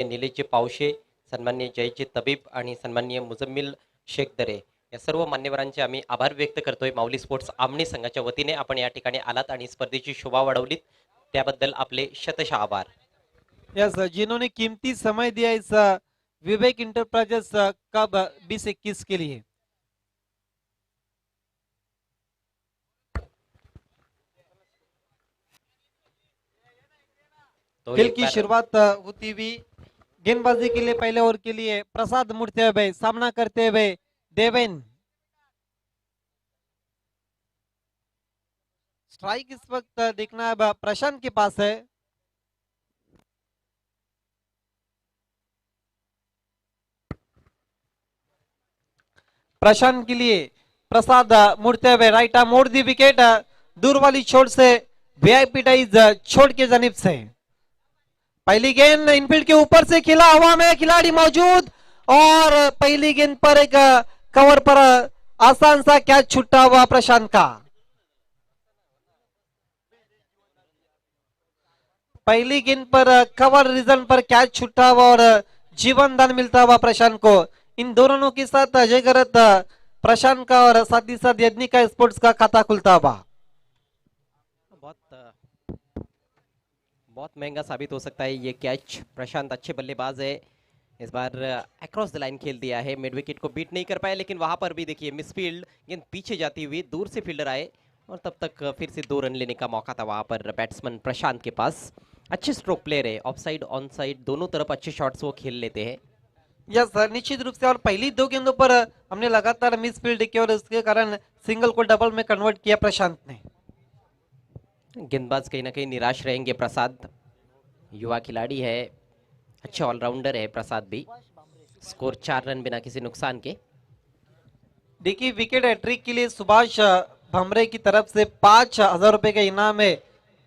निलेशजी पावशे, सन्माननीय जयजी तबीब आणि सन्माननीय मुजम्मिल शेख दरे या सर्व मान्यवरांचे आम्ही आभार व्यक्त करतोय. माऊली स्पोर्ट्स आमणी संघाच्या वतीने आपण या ठिकाणी आलात आणि स्पर्धेची शोभा वाढवलीत, त्याबद्दल आपले शतशः आभार. यस, जिन्होंने कीमती समय दिया इस विवेक इंटरप्राइजेस कब 2021 के लिए. तो खेल एक की बार शुरुआत होती हुई गेंदबाजी के लिए पहले ओवर के लिए प्रसाद मुड़ते हुए सामना करते हुए देवेन. स्ट्राइक इस वक्त देखना अब प्रशांत के पास है. प्रशांत के लिए प्रसाद मुड़ते हुए राइट आर्म मोड़ दी विकेट दूर वाली छोर से वीआईपी टाइज छोड़ के जानिब से. पहली गेंद इनफील्ड के ऊपर से खिला, हवा में खिलाड़ी मौजूद और पहली गेंद पर एक कवर पर आसान सा कैच छूटा हुआ प्रशांत का. पहली गेंद पर कवर रीजन पर कैच छूटा हुआ और जीवन दान मिलता हुआ प्रशांत को. इन दोनों के साथ अजय गरत प्रशांत का और साथ ही साथ यज्ञ का स्पोर्ट्स का खाता खुलता हुआ. बहुत महंगा साबित हो सकता है ये कैच. प्रशांत अच्छे बल्लेबाज है, इस बार अक्रॉस द लाइन खेल दिया है, मिड विकेट को बीट नहीं कर पाए, लेकिन वहां पर भी देखिए मिसफील्ड, गेंद पीछे जाती हुई दूर से फील्डर आए और तब तक फिर से 2 रन लेने का मौका था वहां पर बैट्समैन प्रशांत के पास. अच्छे स्ट्रोक प्लेयर है, ऑफ साइड ऑन साइड दोनों तरफ अच्छे शॉट्स वो खेल लेते हैं. यस सर, निश्चित रूप से. और पहली 2 गेंदों पर हमने लगातार मिस फील्ड किया और इसके कारण सिंगल को डबल में कन्वर्ट किया प्रशांत ने. गेंदबाज कहीं ना कहीं निराश रहेंगे. प्रसाद युवा खिलाड़ी है, अच्छे ऑलराउंडर है प्रसाद भी. स्कोर 4 रन बिना किसी नुकसान के. देखिए विकेट हैट्रिक के लिए सुभाष भमरे की तरफ से 5,000 रुपए का इनाम है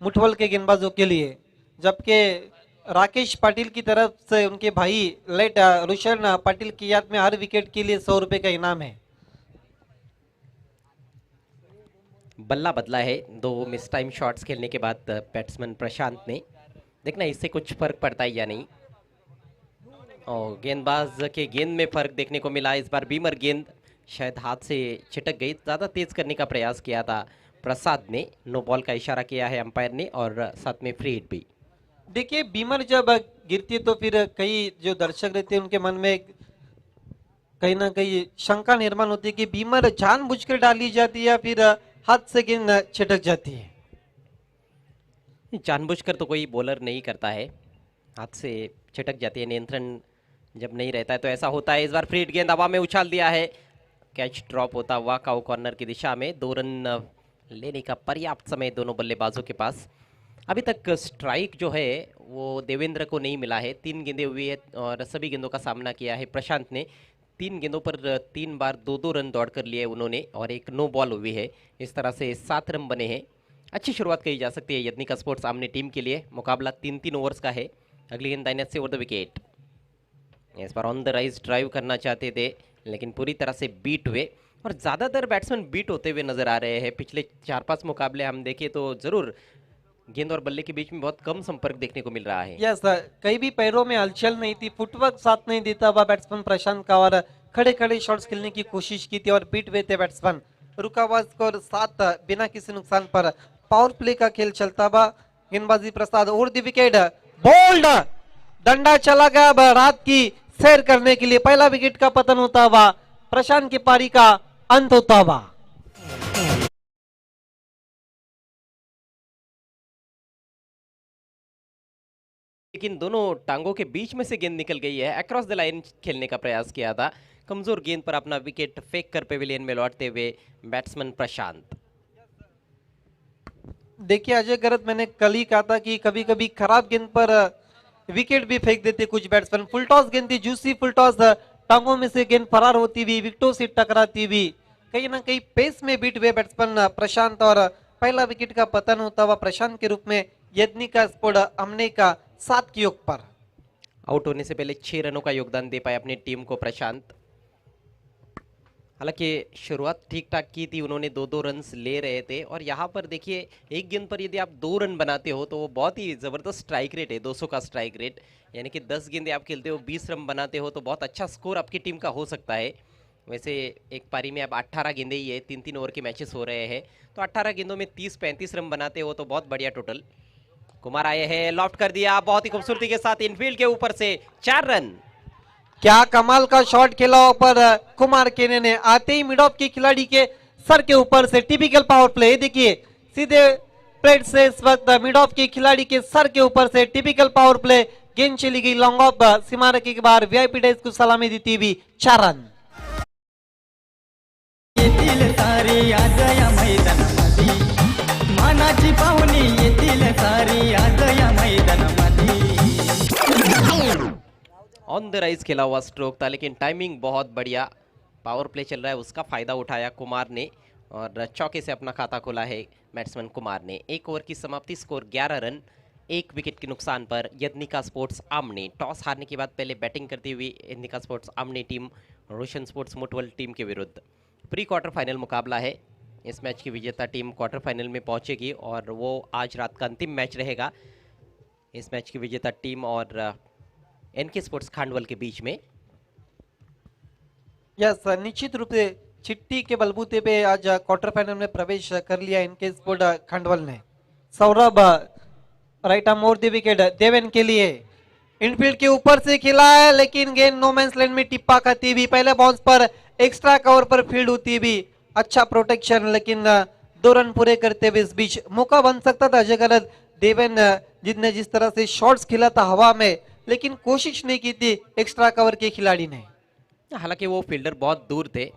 मुठवल के गेंदबाजों के लिए, जबकि राकेश पाटिल की तरफ से उनके भाई लेट रुशन पाटिल की याद में हर विकेट के लिए 100 रुपए का इनाम है. बल्ला बदला है 2 मिस टाइम शॉट्स खेलने के बाद बैट्समैन प्रशांत ने. देखना इससे कुछ फर्क पड़ता है या नहीं. और गेंदबाज के गेंद में फर्क देखने को मिला. इस बार बीमर गेंद शायद हाथ से छिटक गई, ज़्यादा तेज करने का प्रयास किया था प्रसाद ने. नो बॉल का इशारा किया है अंपायर ने और साथ में फ्री हिट भी. देखिए बीमर जब गिरती है तो फिर कई जो दर्शक रहते हैं उनके मन में कहीं ना कहीं शंका निर्माण होती है कि बीमर जानबूझकर डाली जाती है या फिर हाथ से गेंद छिटक जाती है. जानबूझकर तो कोई बॉलर नहीं करता है, हाथ से छिटक जाती है. नियंत्रण जब नहीं रहता है तो ऐसा होता है. इस बार फ्री हिट गेंद हवा में उछाल दिया है, कैच ड्रॉप होता हुआ काउ कॉर्नर की दिशा में. 2 रन लेने का पर्याप्त समय दोनों बल्लेबाजों के पास. अभी तक स्ट्राइक जो है वो देवेंद्र को नहीं मिला है. 3 गेंदें हुई है और सभी गेंदों का सामना किया है प्रशांत ने. 3 गेंदों पर 3 बार 2-2 रन दौड़ कर लिए उन्होंने और एक नो बॉल हुई है. इस तरह से 7 रन बने हैं. अच्छी शुरुआत कही जा सकती है यदनिका स्पोर्ट्स आमने टीम के लिए. मुकाबला 3-3 ओवर्स का है. अगली गेंद दाहिने से ओवर द विकेट. इस बार ऑन द राइज ड्राइव करना चाहते थे लेकिन पूरी तरह से बीट हुए और ज़्यादातर बैट्समैन बीट होते हुए नजर आ रहे हैं. पिछले 4-5 मुकाबले हम देखें तो जरूर गेंद और बल्ले के बीच में बहुत कम संपर्क देखने को मिल रहा है. यस सर, कहीं भी पैरों में हलचल नहीं थी, फुटवर्क साथ नहीं देता हुआ बैट्समैन प्रशांत का और खड़े खड़े शॉट्स खेलने की कोशिश की थी और बीट हुए थे बैट्समैन. रुका हुआ स्कोर 7 बिना किसी नुकसान पर पावर प्ले का खेल चलता हुआ. गेंदबाजी प्रसाद और दी विकेट बोल्ड डंडा चला गया. अब रात की सैर करने के लिए पहला विकेट का पतन होता हुआ, प्रशांत की पारी का अंत होता हुआ. लेकिन दोनों टांगों के बीच में से गेंद निकल गई है. अक्रॉस द लाइन खेलने का प्रयास किया था, कमजोर गेंद पर अपना विकेट फेंक कर पेविलियन में लौटते हुए बैट्समैन प्रशांत. देखिए अजय गरत, मैंने कल ही कहा था कि कभी कभी खराब गेंद पर विकेट भी फेंक देते कुछ बैट्समैन. फुल टॉस गेंद थी, जूसी फुल टॉस, टांगों में से गेंद फरार होती हुई, विकेटों से टकराती हुई, कहीं ना कहीं पेस में बीट हुए बैट्समैन प्रशांत और पहला विकेट का पतन होता हुआ प्रशांत के रूप में यज्ञ का स्पोर्ट हमने का 7 के योग पर. आउट होने से पहले 6 रनों का योगदान दे पाए अपनी टीम को प्रशांत. हालांकि शुरुआत ठीक ठाक की थी, उन्होंने दो दो रन्स ले रहे थे और यहाँ पर देखिए एक गेंद पर यदि आप 2 रन बनाते हो तो वो बहुत ही ज़बरदस्त स्ट्राइक रेट है, 200 का स्ट्राइक रेट। यानी कि 10 गेंदे आप खेलते हो, 20 रन बनाते हो तो बहुत अच्छा स्कोर आपकी टीम का हो सकता है। वैसे एक पारी में अब 18 गेंदे ही है, 3-3 ओवर के मैचेस हो रहे हैं, तो 18 गेंदों में 30-35 रन बनाते हो तो बहुत बढ़िया टोटल। कुमार आए हैं, लॉफ्ट कर दिया बहुत ही खूबसूरती के साथ इनफील्ड के ऊपर से 4 रन। क्या कमाल का शॉट खेला पर कुमार केने ने, आते ही मिड ऑफ के खिलाड़ी के सर के ऊपर से टिपिकल पावर प्ले। देखिए सीधे प्लेट से इस वक्त मिड ऑफ के खिलाड़ी के सर के ऊपर से टिपिकल पावर प्ले, गेंद चली गई लॉन्ग ऑफ सीमा रेखा के बाहर, वीआईपी डेज को सलामी देती हुई 4 रन। येतील सारी आज या मैदानामध्ये, मानाची पाहुणी येतील सारी आज या मैदानामध्ये। ऑन द राइज खेला हुआ स्ट्रोक था, लेकिन टाइमिंग बहुत बढ़िया। पावर प्ले चल रहा है, उसका फायदा उठाया कुमार ने और चौके से अपना खाता खोला है बैट्समैन कुमार ने। 1 ओवर की समाप्ति, स्कोर 11 रन, 1 विकेट के नुकसान पर यदनिका स्पोर्ट्स आमने। टॉस हारने के बाद पहले बैटिंग करती हुई यदनिका स्पोर्ट्स आमने टीम रोशन स्पोर्ट्स मुटवल टीम के विरुद्ध प्री क्वार्टर फाइनल मुकाबला है। इस मैच की विजेता टीम क्वार्टर फाइनल में पहुंचेगी और वो आज रात का अंतिम मैच रहेगा इस मैच की विजेता टीम और एनके स्पोर्ट्स खांडवल के बीच में। यस, निश्चित रूप से चिट्ठी के बलबूते पे आज क्वार्टर फाइनल में प्रवेश कर लिया इनके स्पोर्ट खंडवल ने। Saurabh right arm over the wicket Deven के लिए, इनफील्ड के ऊपर से खेला है लेकिन गेंद नो मैंस लैंड में टिप्पा खाती हुई, पहले बाउंस पर एक्स्ट्रा कवर पर फील्ड होती हुई, अच्छा प्रोटेक्शन, लेकिन 2 रन पूरे करते हुए इस बीच मौका बन सकता था अजय गलत। देवेन जिसने जिस तरह से शॉट्स खेला था हवा में, लेकिन कोशिश नहीं की थी एक्स्ट्रा कवर के खिलाड़ी ने। हालांकि वो फील्डर बहुत दूर थे,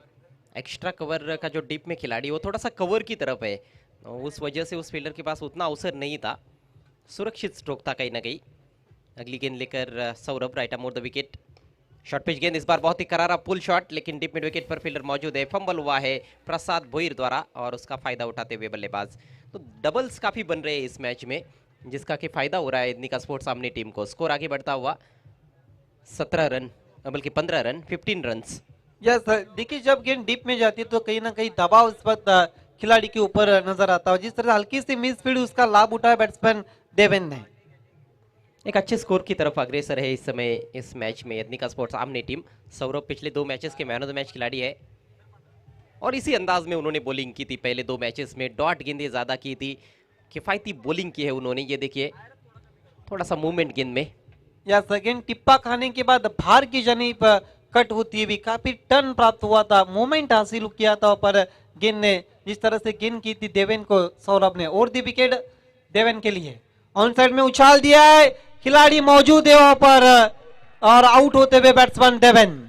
एक्स्ट्रा कवर का जो डीप में खिलाड़ी वो थोड़ा सा कवर की तरफ है, उस वजह से उस फील्डर के पास उतना अवसर नहीं था। सुरक्षित स्ट्रोक था कहीं ना कहीं। अगली गेंद लेकर Saurabh right arm over the wicket. Short pitch गेंद, इस बार बहुत ही करारा पुल शॉट, लेकिन डीप मिड विकेट पर फील्डर मौजूद है। फंबल हुआ है प्रसाद भोईर द्वारा और उसका फायदा उठाते हुए बल्लेबाज। तो डबल्स काफी बन रहे हैं इस मैच में, जिसका कि फायदा हो रहा है यदनिका स्पोर्ट्स सामने टीम को। स्कोर आगे बढ़ता हुआ 17 रन, बल्कि 15 रन, 15 रन्स। यस, देखिए जब गेंद डीप में जाती है तो कहीं ना कहीं दबाव इस वक्त खिलाड़ी के ऊपर नजर आता है। जिस तरह हल्की सी मिस फील्ड, उसका लाभ उठाया बैट्समैन देवेन ने। एक अच्छे स्कोर की तरफ अग्रसर है इस समय इस मैच में यदनिका स्पोर्ट्स आमने टीम। सौरभ पिछले 2 मैचेस के मैन ऑफ द मैच खिलाड़ी है और इसी अंदाज में उन्होंने बॉलिंग की थी। पहले 2 मैचेस में डॉट गेंदें ज्यादा की थी, किफायती बॉलिंग की है उन्होंने। ये देखिए थोड़ा सा मूवमेंट गेंद में। यस, गेंद टिप्पा खाने के बाद बाहर की जानिब कट होती हुई काफी टर्न प्राप्त हुआ था, मूवमेंट हासिल किया था, पर गेंद ने जिस तरह से गेंद की थी देवेन को, सौरभ ने और दी विकेट देवेन के लिए। ऑन साइड में उछाल दिया है, खिलाड़ी मौजूद है वहां पर और आउट होते हुए बैट्समैन देवेन।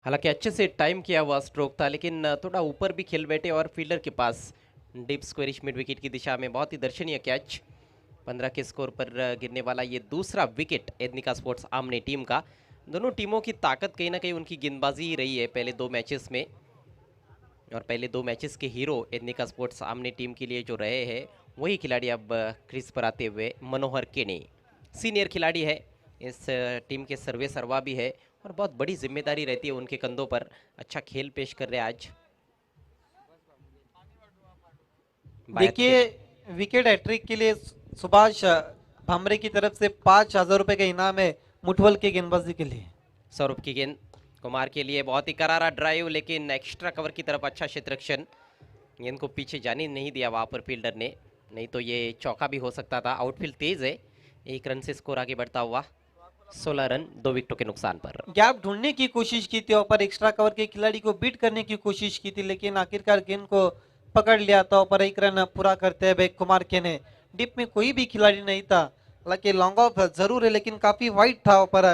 हालांकि अच्छे से टाइम किया हुआ स्ट्रोक था, लेकिन थोड़ा ऊपर भी खेल बैठे और फील्डर के पास डीप स्क्वेरिश मिड विकेट की दिशा में बहुत ही दर्शनीय कैच। 15 के स्कोर पर गिरने वाला ये दूसरा विकेट यदनिका स्पोर्ट्स आमने टीम का। दोनों टीमों की ताकत कहीं ना कहीं उनकी गेंदबाजी ही रही है पहले 2 मैचेस में, और पहले 2 मैचेस के हीरो यदनिका स्पोर्ट्स आमने टीम के लिए जो रहे हैं वही खिलाड़ी अब क्रीज पर आते हुए मनोहर केने। सीनियर खिलाड़ी है, इस टीम के सर्वे सर्वा भी है और बहुत बड़ी जिम्मेदारी रहती है उनके कंधों पर। अच्छा खेल पेश कर रहे हैं आज। देखिए विकेट हैट्रिक के लिए सुभाष भामरे की तरफ से 5,000 रुपए का इनाम है मुठवल के गेंदबाजी के लिए। सौरभ की गेंद कुमार के लिए, बहुत ही करारा ड्राइव, लेकिन एक्स्ट्रा कवर की तरफ अच्छा क्षेत्ररक्षण। गेंद को पीछे जाने नहीं दिया वहां पर फील्डर ने, नहीं तो ये चौका भी हो सकता था। आउटफील्ड तेज है, 1 रन से स्कोर आगे बढ़ता हुआ 16 रन 2 विकेटों के नुकसान पर। गैप ढूंढने की कोशिश की थी और पर एक्स्ट्रा कवर के खिलाड़ी को बीट करने की कोशिश की थी, लेकिन आखिरकार गेंद को पकड़ लिया था और 1 रन पूरा करते हुए कुमार के ने। डिप में कोई भी खिलाड़ी नहीं था, हालांकि लॉन्ग ऑफ जरूर है लेकिन काफी वाइड था पर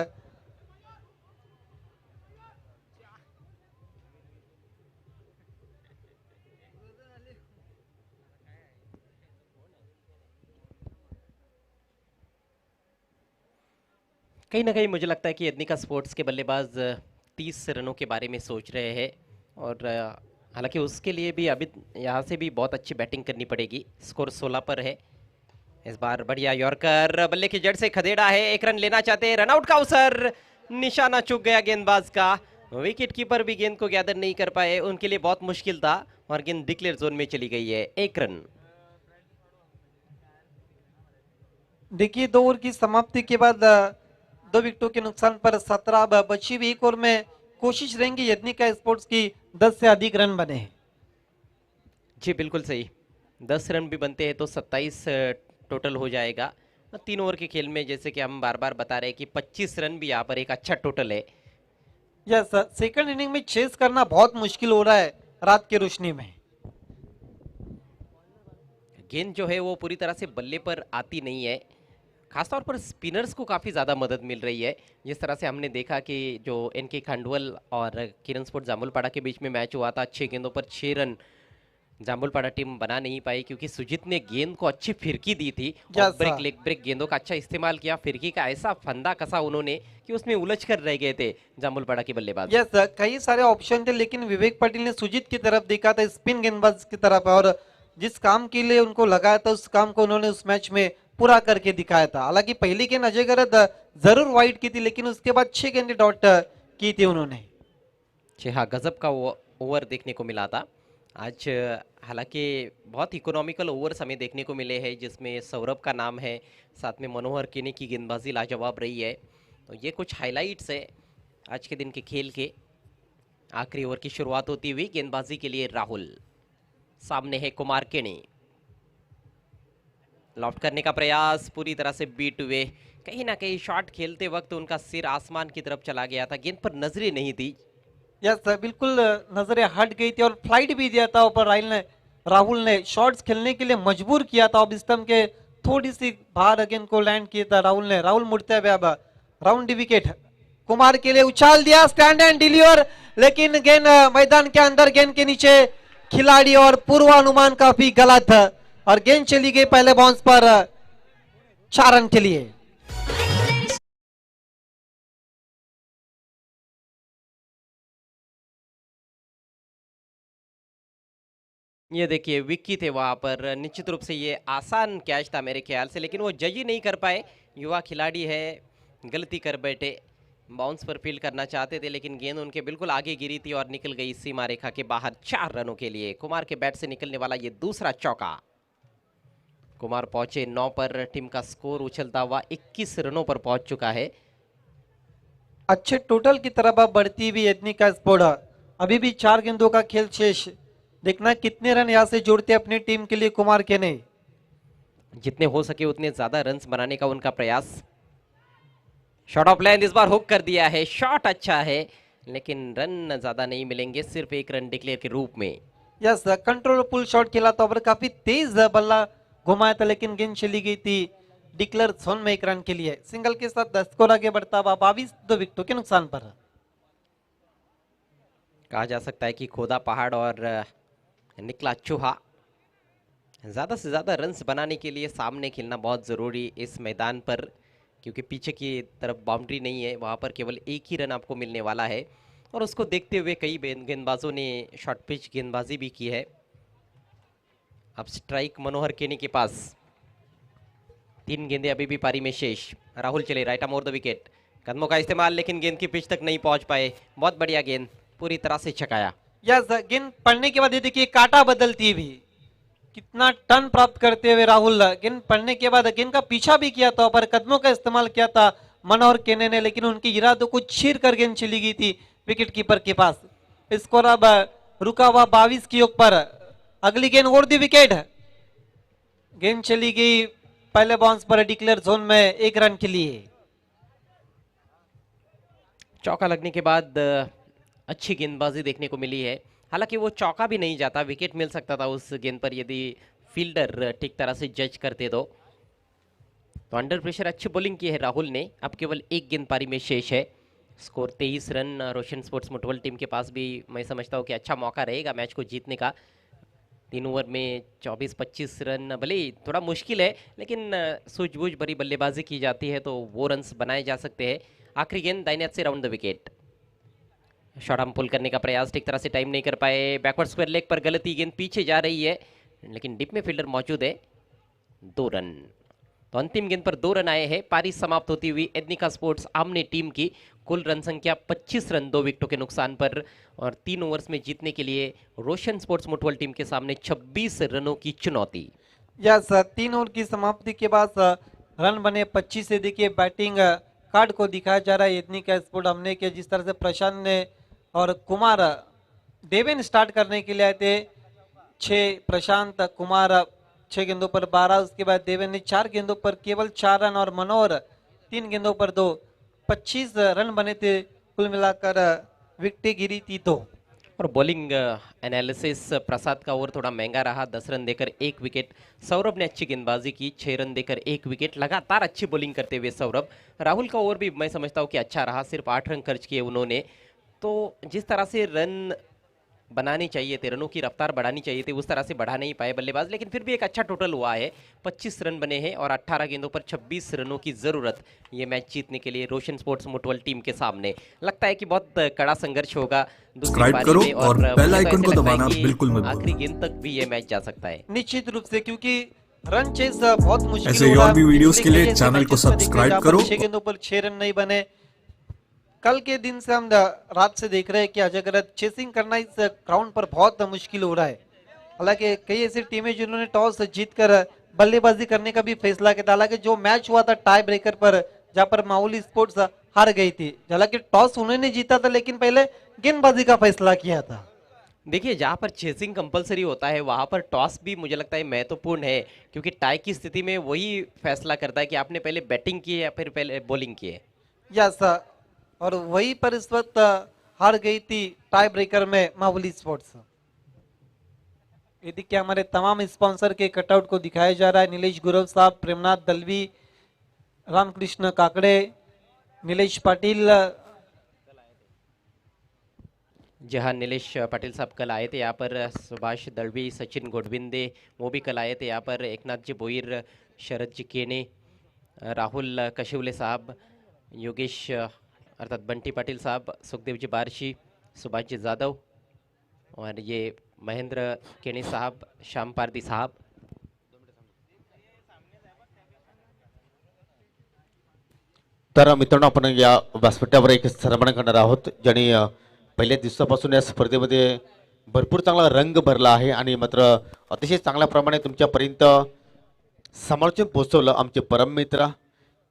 कहीं ना कहीं मुझे लगता है कि यदनिका स्पोर्ट्स के बल्लेबाज 30 रनों के बारे में सोच रहे हैं और हालांकि उसके लिए भी अभी यहाँ से भी बहुत अच्छी बैटिंग करनी पड़ेगी। स्कोर 16 पर है। इस बार बढ़िया यॉर्कर, बल्ले की जड़ से खदेड़ा है, एक रन लेना चाहते हैं, रनआउट का अवसर, निशाना चूक गया गेंदबाज का। विकेट कीपर भी गेंद को गैदर नहीं कर पाए, उनके लिए बहुत मुश्किल था और गेंद डिक्लेयर जोन में चली गई है। एक रन। देखिए 2 ओवर की समाप्ति के बाद 2 विकेटों के नुकसान पर 17 बची हुई 1 ओवर में कोशिश रहेंगी यदनिका स्पोर्ट्स की 10 से अधिक रन बने। जी बिल्कुल सही, 10 रन भी बनते हैं तो 27 टोटल हो जाएगा। 3 ओवर के खेल में जैसे कि हम बार बार बता रहे हैं कि 25 रन भी यहाँ पर एक अच्छा टोटल है। यस, सेकंड इनिंग में चेस करना बहुत मुश्किल हो रहा है रात की रोशनी में। गेंद जो है वो पूरी तरह से बल्ले पर आती नहीं है, खासतौर पर स्पिनर्स को काफ़ी ज़्यादा मदद मिल रही है। जिस तरह से हमने देखा कि जो एनके खंडवल और किरण स्पोर्ट जामुलपाड़ा के बीच में मैच हुआ था, 6 गेंदों पर 6 रन जामुलपाड़ा टीम बना नहीं पाई क्योंकि सुजीत ने गेंद को अच्छी फिरकी दी थी और ब्रेक लेग ब्रेक गेंदों का अच्छा इस्तेमाल किया। फिरकी का ऐसा फंदा कसा उन्होंने कि उसमें उलझ कर रह गए थे जामुलपाड़ा के बल्लेबाज। यस, कई सारे ऑप्शन थे लेकिन विवेक पाटिल ने सुजीत की तरफ देखा था, स्पिन गेंदबाज की तरफ, और जिस काम के लिए उनको लगाया था उस काम को उन्होंने उस मैच में पूरा करके दिखाया था। हालांकि पहली गेंद अजय गरद जरूर वाइड की थी लेकिन उसके बाद 6 गेंदें डॉट की थी उन्होंने। जी हाँ, गजब का ओवर देखने को मिला था आज। हालांकि बहुत इकोनॉमिकल ओवर्स हमें देखने को मिले हैं जिसमें सौरभ का नाम है, साथ में मनोहर केने की गेंदबाजी लाजवाब रही है। तो ये कुछ हाइलाइट्स है आज के दिन के खेल के। आखिरी ओवर की शुरुआत होती हुई गेंदबाजी के लिए राहुल, सामने है कुमार केने, लॉफ्ट करने का प्रयास पूरी तरह से बीट हुए। कहीं ना कहीं शॉट खेलते वक्त उनका सिर आसमान की तरफ चला गया था, गेंद पर नजरें नहीं थी। यस, बिल्कुल नजरें हट गई थी और फ्लाइट भी दिया था ऊपर। राहुल ने शॉट्स खेलने के लिए मजबूर किया था। अब स्टंप के थोड़ी सी बाहर अगेन को लैंड किया था राहुल मुड़ते हुए। अब राउंड विकेट कुमार के लिए उछाल दिया, स्टैंड एंड डिलीवर, लेकिन गेंद मैदान के अंदर, गेंद के नीचे खिलाड़ी और पूर्वानुमान काफी गलत और गेंद चली गई पहले बाउंस पर 4 रन के लिए। ये देखिए विक्की थे वहां पर, निश्चित रूप से ये आसान कैच था मेरे ख्याल से, लेकिन वो जज ही नहीं कर पाए। युवा खिलाड़ी है, गलती कर बैठे। बाउंस पर फील्ड करना चाहते थे लेकिन गेंद उनके बिल्कुल आगे गिरी थी और निकल गई सीमा रेखा के बाहर। 4 रनों के लिए कुमार के बैट से निकलने वाला ये दूसरा चौका। कुमार पहुंचे 9 पर, टीम का स्कोर उछलता हुआ 21 रनों पर पहुंच चुका है। अच्छे टोटल की तरफ अब बढ़ती हुई यदनिका स्पोर्ट। अभी भी 4 गेंदों का खेल शेष, देखना कितने रन यहां से जोड़ते अपनी टीम के लिए कुमार केने। जितने हो सके उतने ज्यादा रन्स बनाने का उनका प्रयास। शॉट ऑफ लेंथ इस बार हुक कर दिया है, शॉट अच्छा है लेकिन रन ज्यादा नहीं मिलेंगे, सिर्फ 1 रन डिक्लेयर के रूप में। यस, कंट्रोल पुल शॉट खेला था और काफी तेज बल्ला घुमाया था लेकिन गेंद चली गई थी डिक्लेयर जोन में 1 रन के लिए। सिंगल के साथ 10 स्कोर आगे बढ़ता हुआ 22 2 विकेटों के नुकसान पर। कहा जा सकता है कि खोदा पहाड़ और निकला चूहा। ज्यादा से ज्यादा रन्स बनाने के लिए सामने खेलना बहुत जरूरी इस मैदान पर, क्योंकि पीछे की तरफ बाउंड्री नहीं है, वहां पर केवल 1 ही रन आपको मिलने वाला है। और उसको देखते हुए कई गेंदबाजों ने शॉर्ट पिच गेंदबाजी भी की है। अब स्ट्राइक मनोहर केनी के पास, 3 गेंदें अभी भी पारी में शेष। राहुल चले right arm over the wicket, कदमों का इस्तेमाल लेकिन गेंद की पिच तक नहीं पहुंच पाए। बहुत बढ़िया गेंद, पूरी तरह से छकाया। यस, गेंद पड़ने के बाद ये देखिए काटा बदलती भी, कितना टर्न प्राप्त करते हुए राहुल गेंद पड़ने के बाद गेंद का पीछा भी किया था पर कदमों का इस्तेमाल किया था मनोहर केने ने, लेकिन उनकी इरादों को चीर कर गेंद चली गई थी विकेट कीपर के पास। स्कोर अब रुका हुआ 22 की ओर पर। अगली गेंद ओवर द विकेट, गेंद चली गई पहले बाउंस पर डिक्लेयर जोन में 1 रन के लिए। चौका लगने के बाद अच्छी गेंदबाजी देखने को मिली है। हालांकि वो चौका भी नहीं जाता, विकेट मिल सकता था उस गेंद पर यदि फील्डर ठीक तरह से जज करते तो अंडर प्रेशर अच्छी बॉलिंग की है राहुल ने। अब केवल 1 गेंद पारी में शेष है। Score 23 run. Roshan sports mutual team के पास भी मैं समझता हूँ कि अच्छा मौका रहेगा मैच को जीतने का। 3 ओवर में 24-25 रन भले ही थोड़ा मुश्किल है लेकिन सूझबूझ भरी बल्लेबाजी की जाती है तो वो रन्स बनाए जा सकते हैं। आखिरी गेंद दाहिने हाथ से राउंड द विकेट। शॉट हम पुल करने का प्रयास ठीक तरह से टाइम नहीं कर पाए, बैकवर्ड स्क्वायर लेग पर गलती, गेंद पीछे जा रही है लेकिन डिप में फील्डर मौजूद है। 2 रन, तो अंतिम गेंद पर 2 रन आए हैं। पारी समाप्त होती हुई एडनिका स्पोर्ट्स आमने टीम की कुल रन संख्या 25 रन 2 विकेटों के नुकसान पर, और 3 ओवर्स में जीतने के लिए रोशन स्पोर्ट्स मुठवल टीम के सामने 26 रनों की चुनौती। यस, 3 ओवर की समाप्ति के बाद रन बने 25 से। देखिए बैटिंग कार्ड को दिखाया जा रहा है एथनिक स्पोर्ट हमने के, जिस तरह से प्रशांत ने और कुमार देवेन स्टार्ट करने के लिए आए थे। 6 प्रशांत, कुमार 6 गेंदों पर 12, उसके बाद देवेन ने 4 गेंदों पर केवल 4 रन और मनोहर 3 गेंदों पर 2, 25 रन बने थे। कुल मिलाकर विकेटें गिरी थी 2। और बॉलिंग एनालिसिस, प्रसाद का ओवर थोड़ा महंगा रहा, 10 रन देकर 1 विकेट। सौरभ ने अच्छी गेंदबाजी की, 6 रन देकर 1 विकेट, लगातार अच्छी बॉलिंग करते हुए सौरभ। राहुल का ओवर भी मैं समझता हूँ कि अच्छा रहा, सिर्फ 8 रन खर्च किए उन्होंने। तो जिस तरह से रन बनानी चाहिए थे, रनों की रफ्तार बढ़ानी चाहिए थी, उस तरह से बढ़ा नहीं पाए बल्लेबाज, लेकिन फिर भी एक अच्छा टोटल हुआ है। 25 रन बने हैं और 18 गेंदों पर 26 रनों की जरूरत ये मैच जीतने के लिए रोशन स्पोर्ट्स मुठवल टीम के सामने। लगता है कि बहुत कड़ा संघर्ष होगा दूसरी सब्सक्राइब पारी करो में, और मुझे बेल तो आइकन ऐसे को लगता है दबाना कि बिल्कुल मत आखिरी भूलना। गेंद तक भी ये मैच जा सकता है। निश्चित रूप से, क्योंकि रन चेस बहुत मुश्किल ऐसे हो रहा और भी है। वीडियोस पिछले के लिए कई ऐसे चैनल को मैचेस में देख रहे हैं सब्सक्राइब जहाँ पर करो। 6 गेंदों पर 6 रन नहीं बने। कल के दिन से हम रात से देख रहे हैं कि अजय चेसिंग करना इस ग्राउंड पर बहुत मुश्किल हो रहा है। हालांकि कई ऐसी टीमें जिन्होंने टॉस जीतकर बल्लेबाजी करने का भी फैसला किया। हालांकि जो मैच हुआ था टाई ब्रेकर पर, जहां पर माउली स्पोर्ट्स हार गई थी, हालांकि टॉस उन्होंने जीता था लेकिन पहले गेंदबाजी का फैसला किया था। देखिए, जहाँ पर चेसिंग कंपलसरी होता है वहाँ पर टॉस भी मुझे लगता है महत्वपूर्ण है, क्योंकि टाई की स्थिति में वही फैसला करता है कि आपने पहले बैटिंग की है या फिर पहले बॉलिंग की है। यस, और वही पर इस वक्त हार गई थी टाई ब्रेकर में माउली स्पोर्ट्स। ये देखिए हमारे तमाम स्पॉन्सर के कटआउट को दिखाया जा रहा है। नीलेश गुरव साहब, प्रेमनाथ दलवी, रामकृष्ण काकड़े, नीलेश पाटिल। जहाँ नीलेश पाटिल साहब कल आए थे यहाँ पर, सुभाष दलवी, सचिन गोडविंदे वो भी कल आए थे यहाँ पर, एकनाथ जी बोईर, शरद जी केने, राहुल कशिवले साहब, योगेश अर्थात बंटी पाटिल साहब, सुखदेव जी बारशी, सुभाष जी जाधव और ये महेंद्र केने साहब, श्याम पारदी साहब। तर मित्रांनो, आपण या व्यासपीठावर एक सन्मान करणार आहोत, ज्यांनी पहिल्या दिवसापासून या स्पर्धेमध्ये भरपूर चांगला रंग भरला आहे आणि मात्र अतिशय चांगल्या प्रमाणे तुमच्यापर्यंत समर्थन पोहोचवलं आमचे परम मित्र।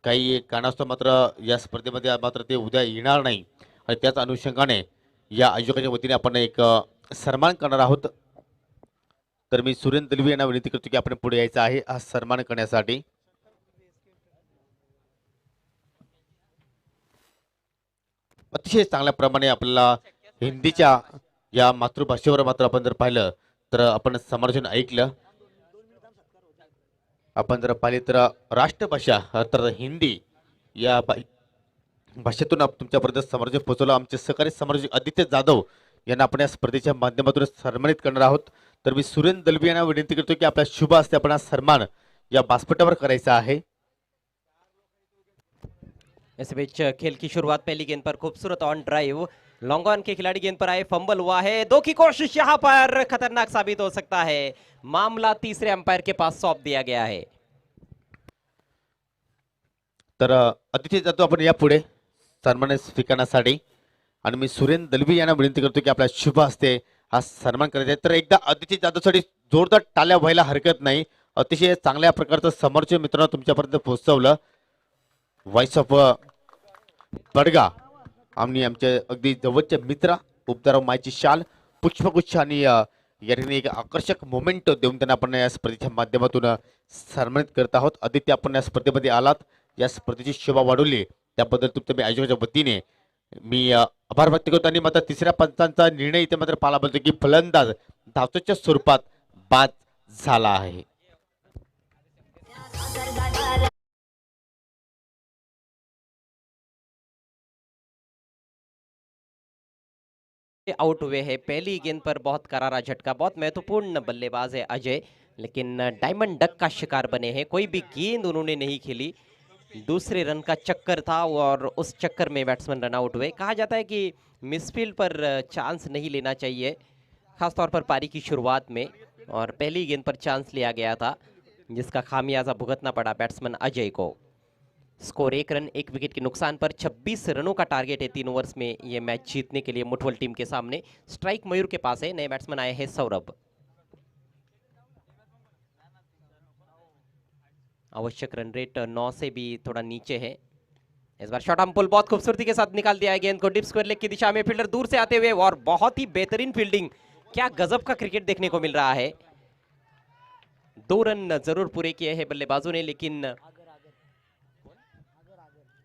काही कारणास्तव मात्र या स्पर्धेमध्ये मात्र ते उद्या येणार नाही आणि त्याच अनुषंगाने या आयोजकाच्या वतीने आपण एक सन्मान करणार आहोत। तर मी सुरेंद्र दलवी यांना विनंती करतो की आपण पुढे यायचं आहे हा सन्मान करण्यासाठी। अतिशय चांगल्या प्रमाणे आपल्याला हिंदीच्या या मातृभाषेवर मात्र आपण जर पाहिलं तर आपण समर्थन ऐकलं, आपण जर पाहिले तर राष्ट्रभाषा तर हिंदी या भाषेतून तुमच्यापर्यंत समर्थन पोहोचवलं। आमचे सहकारी समर्थक आदित्य जाधव यांना आपण या स्पर्धेच्या माध्यमातून सन्मानित करणार आहोत। तर मी सुरेंद्र दलवी यांना विनंती करतो की आपल्या शुभ हस्ते आपण हा सन्मान या व्यासपीठावर करायचा आहे। इस बीच खेल की शुरुआत पहली गेंद पर खूबसूरत ऑन ड्राइव, लॉन्ग ऑन के खिलाड़ी गेंद पर आए, फंबल हुआ है, 2 की कोशिश यहां पर खतरनाक साबित हो सकता है। मामला तीसरे अंपायर के पास सौंप दिया गया है। तर आदित्य जाधव आपण या पुढे सन्मान स्वीकारण्यासाठी आणि मी सुरेंद्र दलवी यांना विनंती करतो की आपल्या शुभ हस्ते हा सन्मान करायचा आहे। तर एकदा आदित्य जाधवसाठी जोरदार टाळ्या व्हायला हरकत नाही। अतिशय चांगल्या प्रकारचं समर्थन मित्रांनो तुमच्यापर्यंत पोहोचवलं। व्हॉइस ऑफ बडगा आम्ही आमचे अगदी जवळचे मित्र उपदाराव मायची शाल, पुष्पगुच्छ आणि या ठिकाणी एक आकर्षक मोमेंट देऊन त्यांना आपण या स्पर्धेच्या माध्यमातून सन्मानित करत आहोत। आदित्य, आपण या स्पर्धेमध्ये आलात, या स्पर्धेची शोभा वाढवली, त्याबद्दल तुमच्या मी आयोजकाच्या वतीने मी आभार व्यक्त करतो। आणि मात्र तिसऱ्या पंचांचा निर्णय इथे मात्र पाहायला मिळतो की फलंदाज धावच्या स्वरूपात बाद झाला आहे। आउट हुए हैं। पहली गेंद पर बहुत करारा झटका, बहुत महत्वपूर्ण बल्लेबाज है अजय, लेकिन डायमंड डक का शिकार बने हैं। कोई भी गेंद उन्होंने नहीं खेली, दूसरे रन का चक्कर था और उस चक्कर में बैट्समैन रन आउट हुए। कहा जाता है कि मिसफील्ड पर चांस नहीं लेना चाहिए, खासतौर पर पारी की शुरुआत में। और पहली गेंद पर चांस लिया गया था जिसका खामियाजा भुगतना पड़ा बैट्समैन अजय को। स्कोर 1 रन 1 विकेट के नुकसान पर 26 रनों का टारगेट है 3 ओवर्स में ये मैच जीतने के लिए मुठवल टीम के सामने। स्ट्राइक मयूर के पास है, नए बैट्समैन आए हैं सौरभ। आवश्यक रन रेट 9 से भी थोड़ा नीचे है। इस बार शॉट आर्म पुल बहुत खूबसूरती के साथ निकाल दिया है गेंद को डीप स्क्वायर लेग की दिशा में, फील्डर दूर से आते हुए और बहुत ही बेहतरीन फील्डिंग। क्या गजब का क्रिकेट देखने को मिल रहा है। 2 रन जरूर पूरे किए हैं बल्लेबाजों ने, लेकिन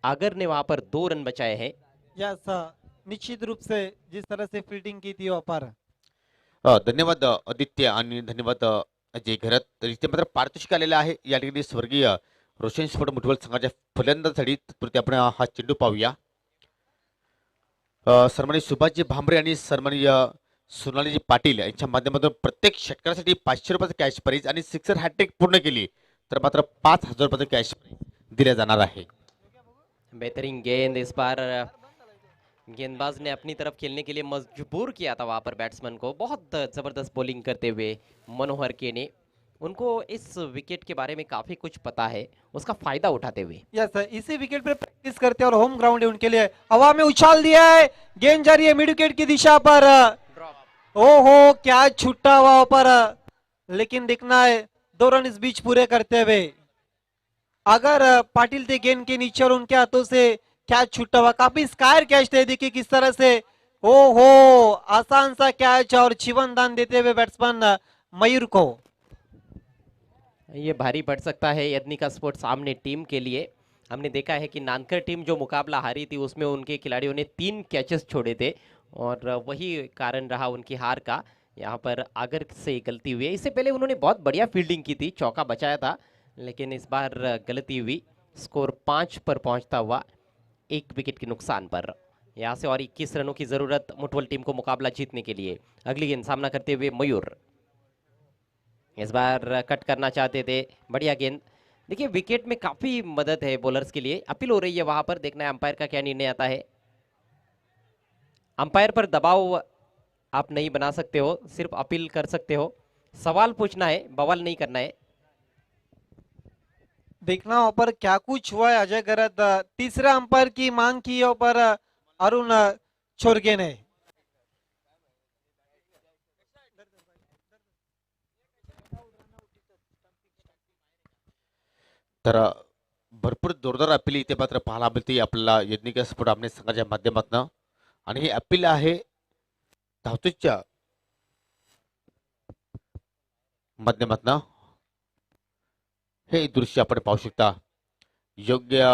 आगर ने वहां पर 2 रन बचाए हैं। यस, निश्चित रूप से जिस तरह से फील्डिंग की थी वहां पर। धन्यवाद आदित्य आणि धन्यवाद अजय घरत. तर इथे मात्र पारितोषिक आलेलं आहे या ठिकाणी स्वर्गीय रोशन स्फोट मुठवल संघाच्या फलंदाजासाठी. तत्पुरती आपण हा चेंडू पाहूया. सन्माननीय सुभाषजी भांबरे आणि सन्माननीय सोनालीजी पाटील यांच्या माध्यमातून प्रत्येक षटकारासाठी 500 रुपयाचं कॅश प्राइज आणि सिक्सर हॅट्रिक पूर्ण केली तर मात्र 5000 रुपयाचं कॅश प्राइज दिल्या जाणार आहे. बेहतरीन गेंद इस बार गेंदबाज ने अपनी तरफ खेलने के लिए मजबूर किया था वहां पर बैट्समैन को। बहुत जबरदस्त बॉलिंग करते हुए मनोहर के ने, उनको इस विकेट के बारे में काफी कुछ पता है, उसका फायदा उठाते हुए। यस, इसी विकेट पे प्रैक्टिस करते हैं और होम ग्राउंड है उनके लिए। हवा में उछाल दिया है, गेंद जा रही है मिड विकेट की दिशा पर। ओहो, क्या छुट्टा हुआ पर, लेकिन दिखना है 2 रन इस बीच पूरे करते हुए। अगर पाटिल थे गेंद के नीचे और उनके हाथों से कैच छूटा हुआ, काफी स्कायर कैच थे। देखिए किस तरह से, ओहो, आसान सा कैच और जीवन दान देते हुए बैट्समैन मयूर को। ये भारी पड़ सकता है यदनिका स्पोर्ट्स सामने टीम के लिए। हमने देखा है कि नानकर टीम जो मुकाबला हारी थी उसमें उनके खिलाड़ियों ने 3 कैचेस छोड़े थे और वही कारण रहा उनकी हार का। यहाँ पर आगर से गलती हुई है। इससे पहले उन्होंने बहुत बढ़िया फील्डिंग की थी, चौका बचाया था, लेकिन इस बार गलती हुई। स्कोर 5 पर पहुंचता हुआ 1 विकेट के नुकसान पर। यहाँ से और 21 रनों की जरूरत मुठवल टीम को मुकाबला जीतने के लिए। अगली गेंद सामना करते हुए मयूर, इस बार कट करना चाहते थे, बढ़िया गेंद। देखिए विकेट में काफी मदद है बॉलर्स के लिए। अपील हो रही है वहां पर, देखना है अंपायर का क्या निर्णय आता है। अंपायर पर दबाव आप नहीं बना सकते हो, सिर्फ अपील कर सकते हो। सवाल पूछना है, बवाल नहीं करना है। देखना वहां पर क्या कुछ हुआ है। अजय गरत तीसरा अंपायर की मांग की है पर अरुण छोरगे ने। तर भरपूर जोरदार अपील इथे मात्र पाहायला मिळते आपल्याला यज्ञिका स्फोट आपल्या संघाच्या माध्यमातून. आणि हे अपील आहे धावतूच्या माध्यमातून. हे दृश्य आपण पाहू शकता. योग्य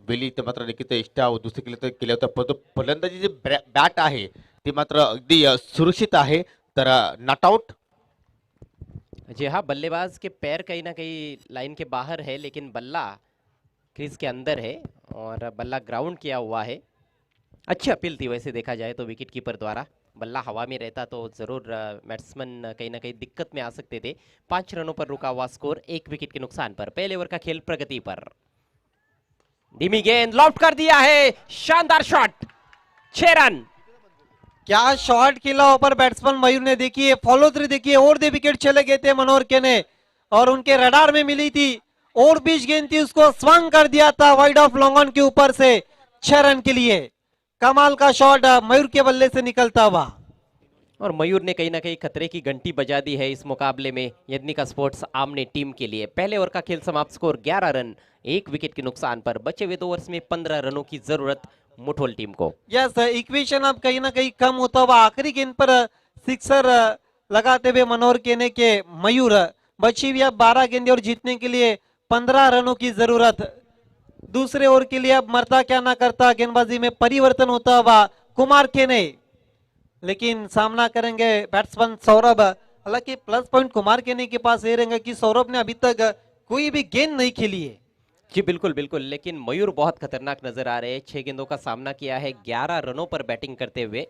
वेळी इथे मात्र निकिता इष्टा दुसरी केलं होतं, परंतु फलंदाजी जी बॅट आहे ती मात्र अगदी सुरक्षित आहे. तर नॉट आउट. जी हाँ, बल्लेबाज के पैर कहीं ना कहीं लाइन के बाहर है, लेकिन बल्ला क्रीज के अंदर है और बल्ला ग्राउंड किया हुआ है। अच्छी अपील थी वैसे देखा जाए तो विकेट कीपर द्वारा। बल्ला हवा में रहता तो जरूर बैट्समैन कहीं ना कहीं दिक्कत में आ सकते थे। 5 रनों पर रुका हुआ स्कोर 1 विकेट के नुकसान पर। पहले ओवर का खेल प्रगति पर। धीमी गेंद लॉफ्ट कर दिया है, शानदार शॉट, 6 रन। क्या शॉट खेला ऊपर बैट्समैन मयूर ने। देखिए फॉलो थ्रू, देखिए और 2 विकेट चले गए थे मनोहर के ने और उनके रडार में मिली थी और बीच गेंद थी, उसको स्वंग कर दिया था वाइड ऑफ लॉन्ग ऑन के ऊपर से 6 रन के लिए। कमाल का शॉट मयूर के बल्ले से निकलता हुआ। और मयूर ने कहीं ना कहीं खतरे की घंटी बजा दी है इस मुकाबले में यदनिका स्पोर्ट्स आमने टीम के लिए। पहले ओवर का खेल समाप्त, स्कोर 11 रन 1 विकेट के नुकसान पर। बचे हुए 2 ओवर्स में 15 रनों की जरूरत मुठोल टीम को। यस, इक्वेशन अब कहीं ना कहीं कम होता हुआ। आखिरी गेंद पर सिक्सर लगाते हुए मनोहर केने के मयूर। बची हुई अब 12 गेंदें और जीतने के लिए 15 रनों की जरूरत। दूसरे ओवर के लिए अब मरता क्या ना करता, गेंदबाजी में परिवर्तन होता हुआ कुमार केने, लेकिन सामना करेंगे बैट्समैन सौरभ। हालांकि प्लस पॉइंट कुमार केने के पास ये रहेगा कि सौरभ ने अभी तक कोई भी गेंद नहीं खेली है। जी बिल्कुल बिल्कुल, लेकिन मयूर बहुत खतरनाक नजर आ रहे हैं। 6 गेंदों का सामना किया है 11 रनों पर बैटिंग करते हुए।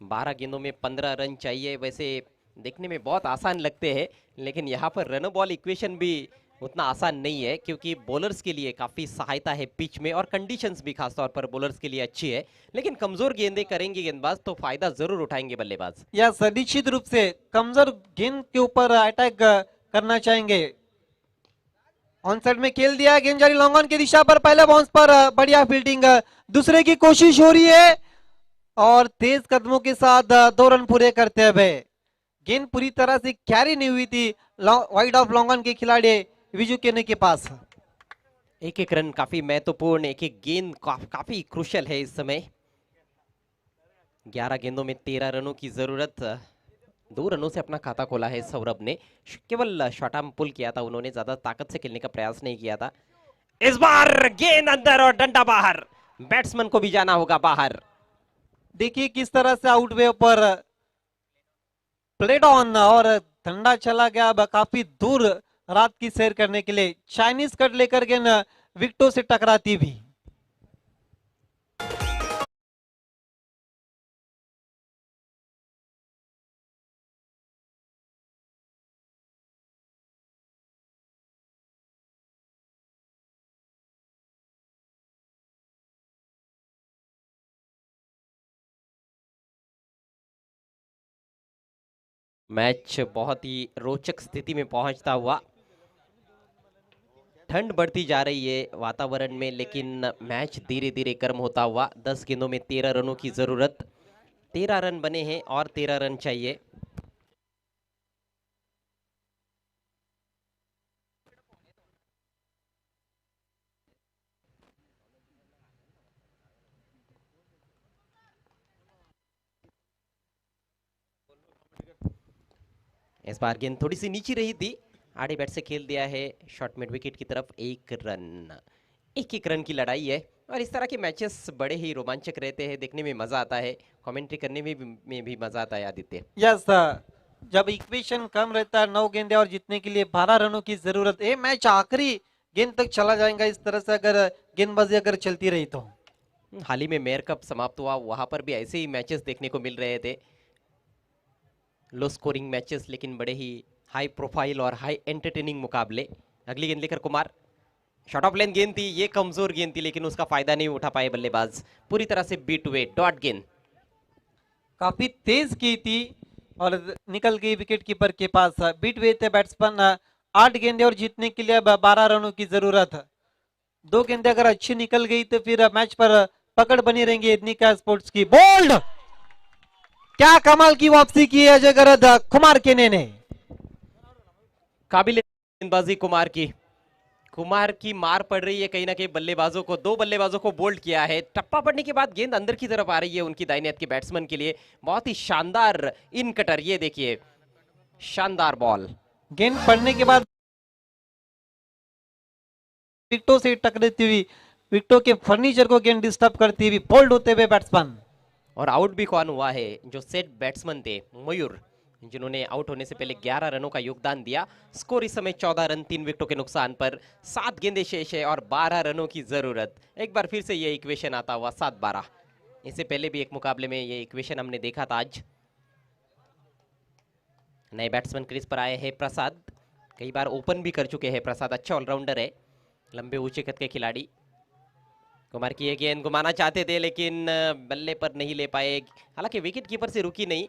12 गेंदों में 15 रन चाहिए। वैसे देखने में बहुत आसान लगते हैं, लेकिन यहाँ पर रन बॉल इक्वेशन भी उतना आसान नहीं है, क्योंकि बॉलर्स के लिए काफी सहायता है पिच में, और कंडीशंस भी खासतौर पर बॉलर्स के लिए अच्छी है। लेकिन कमजोर गेंदें करेंगे गेंदबाज तो फायदा जरूर उठाएंगे बल्लेबाज। या निश्चित रूप से कमजोर गेंद के ऊपर अटैक करना चाहेंगे। ऑन साइड में खेल दिया, गेंद जारी लॉन्ग ऑन की दिशा पर, पहले बाउंस पर बढ़िया फील्डिंग, दूसरे की कोशिश हो रही है और तेज कदमों के साथ 2 रन पूरे करते हुए। गेंद पूरी तरह से कैरी नहीं हुई थी वाइड ऑफ लॉन्ग ऑन के खिलाड़ी विजू केने के पास। एक एक रन काफी महत्वपूर्ण, एक एक गेंद काफी क्रुशियल है इस समय। 11 गेंदों में 13 रनों की जरूरत। 2 रनों से अपना खाता खोला है सौरभ ने। केवल शॉर्ट आर्म पुल किया था उन्होंने, ज्यादा ताकत से खेलने का प्रयास नहीं किया था। इस बार गेंद अंदर और डंडा बाहर, बैट्समैन को भी जाना होगा बाहर। देखिए किस तरह से आउट वे पर प्लेड ऑन और ठंडा चला गया। अब काफी दूर रात की सैर करने के लिए चाइनीज कट लेकर गेंद विकेटों से टकराती भी। मैच बहुत ही रोचक स्थिति में पहुंचता हुआ। ठंड बढ़ती जा रही है वातावरण में, लेकिन मैच धीरे धीरे गर्म होता हुआ। 10 गेंदों में 13 रनों की जरूरत। 13 रन बने हैं और 13 रन चाहिए। इस बार गेंद थोड़ी सी नीचे रही थी, आड़े बैट से खेल दिया है शॉर्ट मिड विकेट की तरफ। 1 रन, एक रन की लड़ाई है। और इस तरह के मैचेस बड़े ही रोमांचक रहते हैं, देखने में मजा आता है, कमेंट्री करने में भी मजा आता है आदित्य। यस, जब इक्वेशन कम रहता है 9 गेंदे और जीतने के लिए 12 रनों की जरूरत। ये मैच आखिरी गेंद तक चला जाएगा इस तरह से अगर गेंदबाजी अगर चलती रही तो। हाल ही में मेयर कप समाप्त हुआ, वहां पर भी ऐसे ही मैचेस देखने को मिल रहे थे। लो स्कोरिंग मैचेस, लेकिन बड़े ही हाई प्रोफाइल और हाई एंटरटेनिंग मुकाबले। अगली गेंद लेकर कुमार, शॉर्ट ऑफ लेंथ गेंद थी, ये कमजोर गेंद थी, लेकिन उसका फायदा नहीं उठा पाए बल्लेबाज। पूरी तरह से बीट हुए, डॉट गेंद काफी तेज की थी और निकल गई विकेट कीपर के पास। बीट हुए थे बैट्समैन। 8 गेंदे और जीतने के लिए अब 12 रनों की जरूरत। 2 गेंदे अगर अच्छी निकल गई तो फिर मैच पर पकड़ बनी रहेंगी एथनिका स्पोर्ट्स की। बोल्ड, क्या कमाल की वापसी की है अजय गरद कुमार केने ने। काबिल गेंदबाजी कुमार की मार पड़ रही है कहीं ना कहीं बल्लेबाजों को। 2 बल्लेबाजों को बोल्ड किया है। टप्पा पड़ने के बाद गेंद अंदर की तरफ आ रही है उनकी दाहिने हाथ के बैट्समैन के लिए। बहुत ही शानदार इन कटर, ये देखिए शानदार बॉल। गेंद पड़ने के बाद विकेटों से टकराती हुई, विकेटों के फर्नीचर को गेंद डिस्टर्ब करती हुई बोल्ड होते हुए बैट्समैन। और आउट भी कौन हुआ है? जो सेट बैट्समैन थे मयूर, जिन्होंने आउट होने से पहले 11 रनों का योगदान दिया। स्कोर इस समय 14 रन 3 विकेटों के नुकसान पर। 7 गेंदें शेष है और 12 रनों की जरूरत। एक बार फिर से ये इक्वेशन आता हुआ 7-12। इससे पहले भी एक मुकाबले में ये इक्वेशन हमने देखा था। आज नए बैट्समैन क्रीज पर आए हैं प्रसाद, कई बार ओपन भी कर चुके हैं प्रसाद। अच्छा ऑलराउंडर है, लंबे ऊंचे कद के खिलाड़ी। कुमार की ये गेंद घुमाना चाहते थे, लेकिन बल्ले पर नहीं ले पाए। हालांकि विकेट कीपर से रुकी नहीं,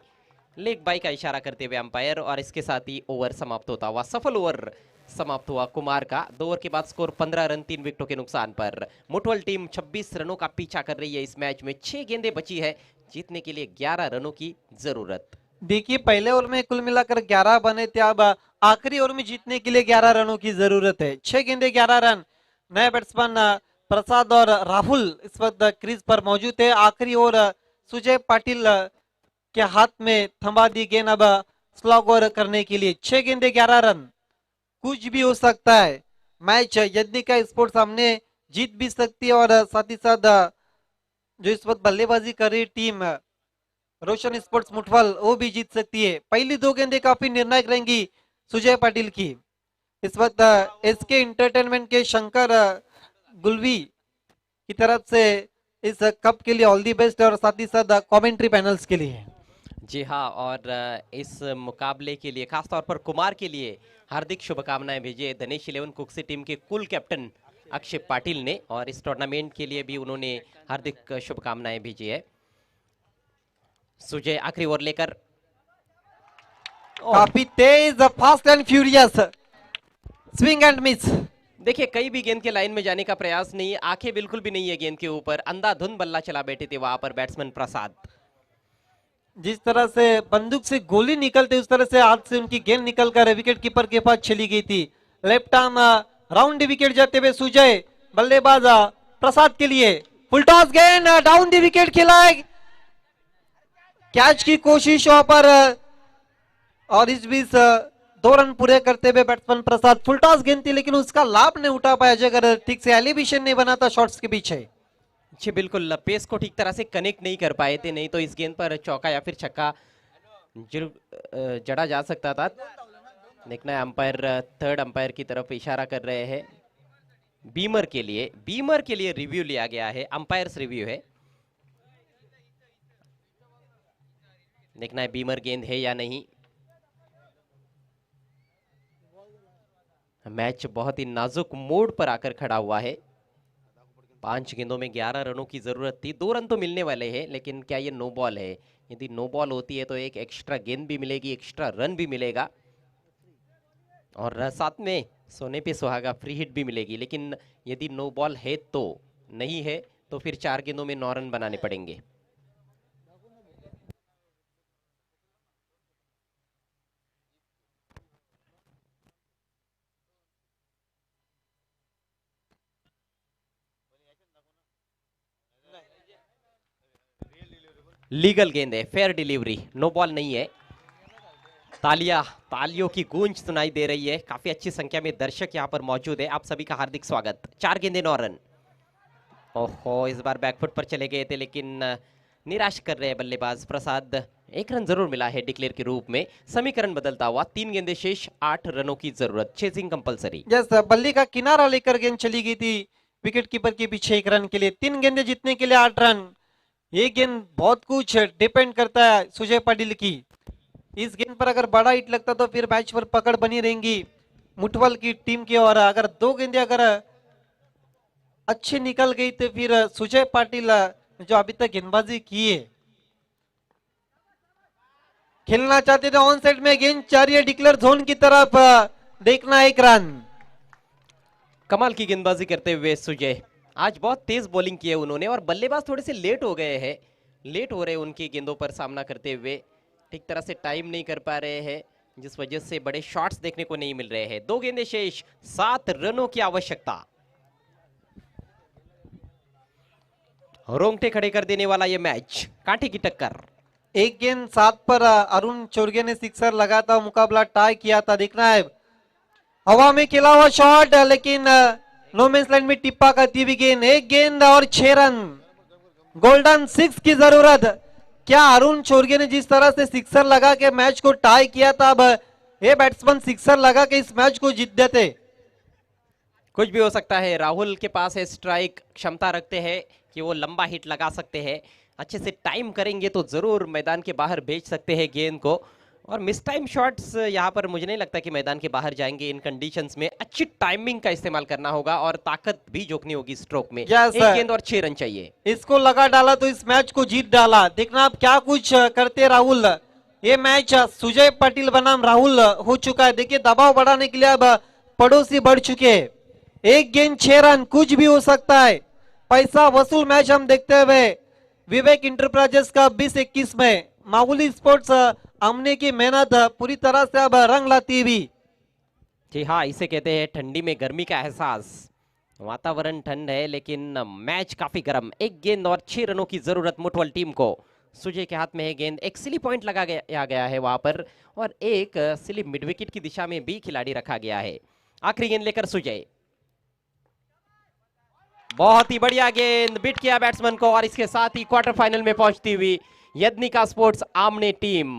लेग बाई का इशारा करते हुए अंपायर, और इसके साथ ही ओवर समाप्त होता हुआ, सफल ओवर समाप्त हुआ कुमार का। 2 ओवर के बाद स्कोर 15 रन 3 विकेटों के नुकसान पर। मुठवल टीम 26 रनों का पीछा कर रही है इस मैच में। 6 गेंदें बची है, जीतने के लिए 11 रनों की जरूरत। देखिए पहले ओवर में कुल मिलाकर 11 बने थे, अब आखिरी ओवर में जीतने के लिए 11 रनों की जरूरत है। 6 गेंदे 11 रन। नए बैट्समैन प्रसाद और राहुल इस वक्त क्रीज पर मौजूद है। आखिरी ओवर सुजय पाटिल के हाथ में थमा दी गेंद अब स्लॉग ओवर करने के लिए। 6 गेंदे 11 रन, कुछ भी हो सकता है। मैच यदनिका स्पोर्ट्स सामने जीत भी सकती है और साथ ही साथ जो इस वक्त बल्लेबाजी कर रही टीम रोशन स्पोर्ट्स मुठवल, वो भी जीत सकती है। पहली 2 गेंदें काफी निर्णायक रहेंगी सुजय पाटिल की। इस वक्त एसके एंटरटेनमेंट के शंकर गुलवी की तरफ से इस कप के लिए ऑल दी बेस्ट और साथ ही साथ कमेंट्री पैनल्स के लिए। जी हाँ, और इस मुकाबले के लिए खासतौर पर कुमार के लिए हार्दिक शुभकामनाएं भेजी है धनेश 11 कुक्सी टीम के कुल कैप्टन अक्षय पाटिल ने, और इस टूर्नामेंट के लिए भी उन्होंने हार्दिक शुभकामनाएं भेजी है। सुजय आखिरी ओवर लेकर काफी तेज, fast and furious swing and miss. देखिए कई भी गेंद के लाइन में जाने का प्रयास नहीं है, आंखें बिल्कुल भी नहीं है गेंद के ऊपर, अंधाधुंध बल्ला चला बैठे थे वहां पर बैट्समैन प्रसाद। जिस तरह से बंदूक से गोली निकलते उस तरह से हाथ से उनकी गेंद निकलकर विकेट कीपर के पास चली गई थी। Left arm round the wicket जाते हुए सुजय, बल्लेबाज प्रसाद के लिए फुल टॉस गेंद डाउन द विकेट खेला है, कैच की कोशिश वहां पर और इस बीच 2 रन पूरे करते हुए बैट्समैन प्रसाद, फुल टॉस गेंद थी लेकिन उसका लाभ नहीं उठा पाया, अगर ठीक से एलिवेशन नहीं बना था शॉट्स के पीछे। जी बिल्कुल, पेस को ठीक तरह से कनेक्ट नहीं कर पाए थे, नहीं तो इस गेंद पर चौका या फिर छक्का जरूर जड़ा जा सकता था। देखना है अंपायर, थर्ड अंपायर की तरफ इशारा कर रहे हैं बीमर के लिए रिव्यू लिया गया है, अंपायर्स रिव्यू है। देखना है बीमर गेंद है या नहीं। मैच बहुत ही नाजुक मोड पर आकर खड़ा हुआ है। 5 गेंदों में 11 रनों की जरूरत थी, 2 रन तो मिलने वाले हैं, लेकिन क्या ये नो बॉल है? यदि नो बॉल होती है तो एक एक्स्ट्रा गेंद भी मिलेगी, एक्स्ट्रा रन भी मिलेगा और साथ में सोने पे सुहागा फ्री हिट भी मिलेगी। लेकिन यदि नो बॉल है तो नहीं है तो फिर 4 गेंदों में 9 रन बनाने पड़ेंगे। लीगल गेंद है, फेयर डिलीवरी, नो बॉल नहीं है। तालियों की गूंज सुनाई दे रही है, काफी अच्छी संख्या में दर्शक यहाँ पर मौजूद है, आप सभी का हार्दिक स्वागत। 4 गेंदे 9 रन। ओहो, इस बार बैकफुट पर चले गए थे लेकिन निराश कर रहे हैं बल्लेबाज प्रसाद। 1 रन जरूर मिला है डिक्लेयर के रूप में। समीकरण बदलता हुआ, 3 गेंदे शेष, 8 रनों की जरूरत, चेजिंग कंपलसरी। यस, बल्ली का किनारा लेकर गेंद चली गई थी विकेट कीपर के पीछे 1 रन के लिए। 3 गेंदे जीतने के लिए 8 रन। ये गेंद बहुत कुछ डिपेंड करता है सुजय पाटिल की। इस गेंद पर अगर बड़ा हिट लगता तो फिर मैच पर पकड़ बनी रहेंगी मुठवल की टीम की, और अगर 2 गेंदे अगर अच्छी निकल गई तो फिर सुजय पाटिल जो अभी तक गेंदबाजी की है, खेलना चाहते थे ऑन साइड में, गेंद जा रही है डिक्लेयर जोन की तरफ, देखना 1 रन। कमाल की गेंदबाजी करते हुए सुजय, आज बहुत तेज बॉलिंग की है उन्होंने और बल्लेबाज थोड़े से लेट हो गए हैं, लेट हो रहे हैं उनकी गेंदों पर सामना करते हुए, ठीक तरह से टाइम नहीं कर पा रहे हैं, जिस वजह से बड़े शॉट्स देखने को नहीं मिल रहे हैं। 2 गेंदे शेष, 7 रनों की आवश्यकता। रोंगटे खड़े कर देने वाला ये मैच, कांटे की टक्कर। 1 गेंद 7 पर अरुण चोरगे ने सिक्सर लगा था, मुकाबला टाई किया था। देखना है हवा में खेला हुआ शॉट, लेकिन नो मैंस लैंड में टिप्पा करती हुई गेंद। 1 गेंद और 6 रन, गोल्डन 6 की जरूरत। क्या अरुण चोरगे ने जिस तरह से सिक्सर लगा के मैच को टाई किया था, अब ये बैट्समैन सिक्सर लगा के इस मैच को जीत देते। कुछ भी हो सकता है, राहुल के पास है स्ट्राइक क्षमता रखते हैं कि वो लंबा हिट लगा सकते हैं, अच्छे से टाइम करेंगे तो जरूर मैदान के बाहर भेज सकते हैं गेंद को, और मिस टाइम शॉट्स यहाँ पर मुझे नहीं लगता कि मैदान के बाहर जाएंगे। इन कंडीशंस में अच्छी टाइमिंग का इस्तेमाल करना होगा और ताकत भी जोखनी होगी स्ट्रोक में। Yes, 1 गेंद और 6 रन चाहिए। इसको लगा डाला तो इस मैच को जीत डाला। देखना आप क्या कुछ करते राहुल। ये मैच सुजय पाटिल बनाम राहुल हो चुका है। देखिए दबाव बढ़ाने के लिए अब पड़ोसी बढ़ चुके हैं। 1 गेंद 6 रन, कुछ भी हो सकता है। पैसा वसूल मैच हम देखते हुए विवेक इंटरप्राइजेस का 20-21 में मामूली स्पोर्ट्स आमने की मेहनत पूरी तरह से अब रंग लाती हुई। जी हाँ, इसे कहते हैं ठंडी में गर्मी का एहसास। वातावरण ठंड है लेकिन मैच काफी गर्म। 1 गेंद और 6 रनों की जरूरत मुठवल टीम को। सुजय के हाथ में है गेंद, एक सिली पॉइंट लगा गया है वहां पर, और एक सिली मिड विकेट की दिशा में भी खिलाड़ी रखा गया है। आखिरी गेंद लेकर सुजय, बहुत ही बढ़िया गेंद, बिट किया बैट्समैन को, और इसके साथ ही क्वार्टर फाइनल में पहुंचती हुई यदनिका स्पोर्ट्स आमने टीम।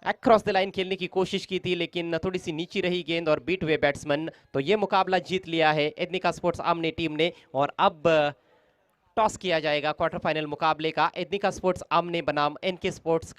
अक्रॉस द लाइन खेलने की कोशिश की थी लेकिन थोड़ी सी नीची रही गेंद और बीट हुए बैट्समैन, तो ये मुकाबला जीत लिया है यदनिका स्पोर्ट्स आमने टीम ने। और अब टॉस किया जाएगा क्वार्टर फाइनल मुकाबले का, यदनिका स्पोर्ट्स आमने बनाम एनके स्पोर्ट्स